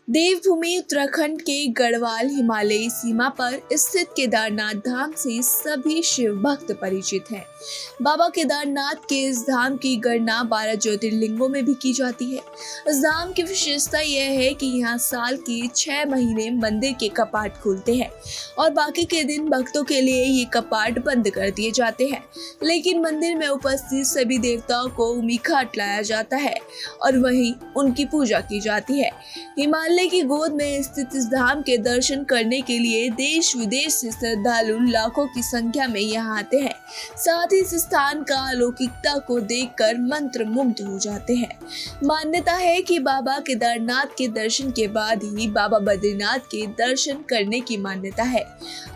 देवभूमि उत्तराखंड के गढ़वाल हिमालयी सीमा पर स्थित केदारनाथ धाम से सभी शिव भक्त परिचित हैं। बाबा केदारनाथ के इस धाम की गणना 12 ज्योतिर्लिंगों में भी की जाती है। इस धाम की विशेषता यह है कि यहाँ साल के 6 महीने मंदिर के कपाट खुलते हैं और बाकी के दिन भक्तों के लिए ये कपाट बंद कर दिए जाते हैं। लेकिन मंदिर में उपस्थित सभी देवताओं को उमीखाट लाया जाता है और वहीं उनकी पूजा की जाती है। हिमालय की गोद में स्थित इस धाम के दर्शन करने के लिए देश विदेश से श्रद्धालु लाखों की संख्या में यहाँ आते हैं। साथ ही इस स्थान का अलौकिकता को देखकर मंत्र मुग्ध हो जाते हैं। मान्यता है कि बाबा केदारनाथ के दर्शन के बाद ही बाबा बद्रीनाथ के दर्शन करने की मान्यता है,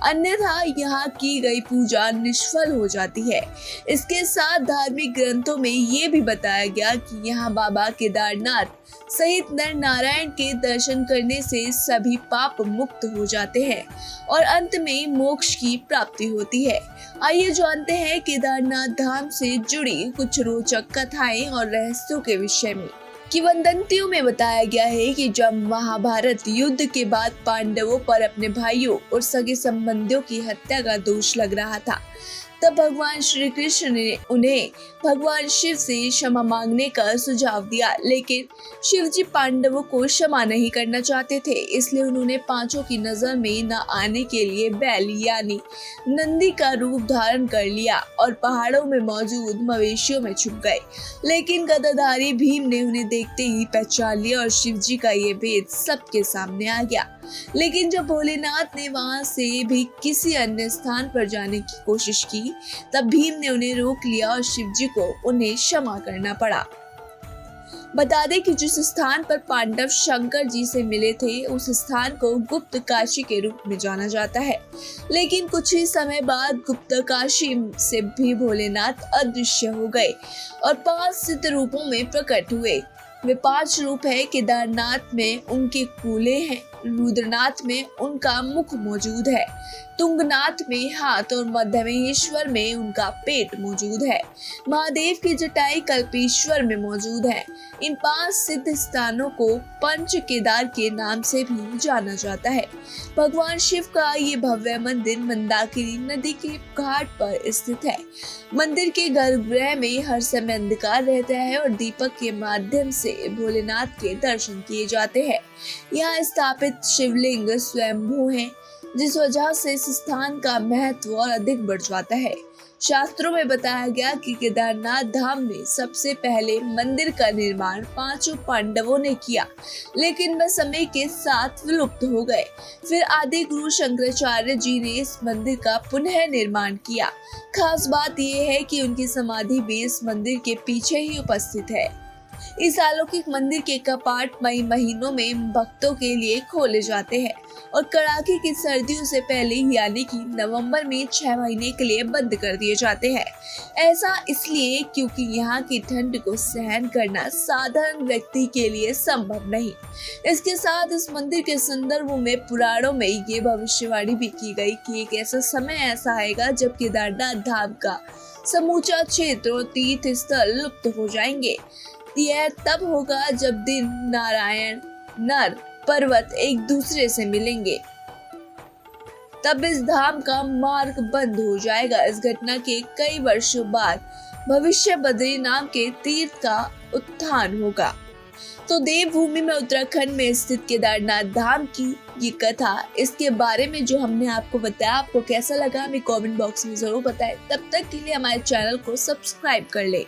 अन्यथा यहाँ की गई पूजा निष्फल हो जाती है। इसके साथ धार्मिक ग्रंथों में ये भी बताया गया कि यहाँ बाबा केदारनाथ सहित नर नारायण के दर्शन करने से सभी पाप मुक्त हो जाते हैं और अंत में मोक्ष की प्राप्ति होती है। आइए जानते हैं केदारनाथ धाम से जुड़ी कुछ रोचक कथाएं और रहस्यों के विषय में। किंवदंतियों में बताया गया है कि जब महाभारत युद्ध के बाद पांडवों पर अपने भाइयों और सगे संबंधियों की हत्या का दोष लग रहा था, तब भगवान श्री कृष्ण ने उन्हें भगवान शिव से क्षमा मांगने का सुझाव दिया। लेकिन शिव जी पांडवों को क्षमा नहीं करना चाहते थे, इसलिए उन्होंने पांचों की नजर में न आने के लिए बैल यानी नंदी का रूप धारण कर लिया और पहाड़ों में मौजूद मवेशियों में छुप गए। लेकिन गदाधारी भीम ने उन्हें देखते ही पहचान लिया और शिव जी का ये भेद सबके सामने आ गया। लेकिन जब भोलेनाथ ने वहां से भी किसी अन्य स्थान पर जाने की कोशिश की, तब भीम ने उन्हें रोक लिया और शिव जी को उन्हें क्षमा करना पड़ा। बता दें कि जिस स्थान पर पांडव शंकर जी से मिले थे, उस स्थान को गुप्त काशी के रूप में जाना जाता है। लेकिन कुछ ही समय बाद गुप्त काशी से भी भोलेनाथ अदृश्य हो गए और 5 सिद्ध रूपों में प्रकट हुए। वे 5 रूप है। केदारनाथ में उनके कूले हैं, रुद्रनाथ में उनका मुख मौजूद है, तुंगनाथ में हाथ और मध्यमेश्वर में उनका पेट मौजूद है। महादेव की जटाई कल्पेश्वर में मौजूद है। इन 5 सिद्ध स्थानों को पंच केदार के नाम से भी जाना जाता है। भगवान शिव का ये भव्य मंदिर मंदाकिनी नदी के घाट पर स्थित है। मंदिर के गर्भगृह में हर समय अंधकार रहता है और दीपक के माध्यम से भोलेनाथ के दर्शन किए जाते हैं। यहाँ स्थापित शिवलिंग स्वयंभू हैं, जिस वजह से इस स्थान का महत्व और अधिक बढ़ जाता है। शास्त्रों में बताया गया कि केदारनाथ धाम में सबसे पहले मंदिर का निर्माण 5 पांडवों ने किया, लेकिन वह समय के साथ विलुप्त हो गए। फिर आदि गुरु शंकराचार्य जी ने इस मंदिर का पुनः निर्माण किया। खास बात यह है कि उनकी समाधि भी इस मंदिर के पीछे ही उपस्थित है। इस अलौकिक मंदिर के कपाट मई महीनों में भक्तों के लिए खोले जाते हैं और कड़ाके की सर्दियों से पहले यानी कि नवंबर में 6 महीने के लिए बंद कर दिए जाते हैं। ऐसा इसलिए क्योंकि यहाँ की ठंड को सहन करना साधारण व्यक्ति के लिए संभव नहीं। इसके साथ इस मंदिर के संदर्भ में पुराणों में ये भविष्यवाणी भी की गई कि एक ऐसा समय ऐसा आएगा जब केदारनाथ धाम का समूचा क्षेत्र और तीर्थ स्थल लुप्त हो जाएंगे। यह तब होगा जब दिन नारायण नर पर्वत एक दूसरे से मिलेंगे, तब इस धाम का मार्ग बंद हो जाएगा। इस घटना के कई वर्षों बाद भविष्य बद्री नाम के तीर्थ का उत्थान होगा। तो देवभूमि में उत्तराखंड में स्थित केदारनाथ धाम की ये कथा, इसके बारे में जो हमने आपको बताया, आपको कैसा लगा हमें कमेंट बॉक्स में जरूर बताएं। तब तक के लिए हमारे चैनल को सब्सक्राइब कर ले।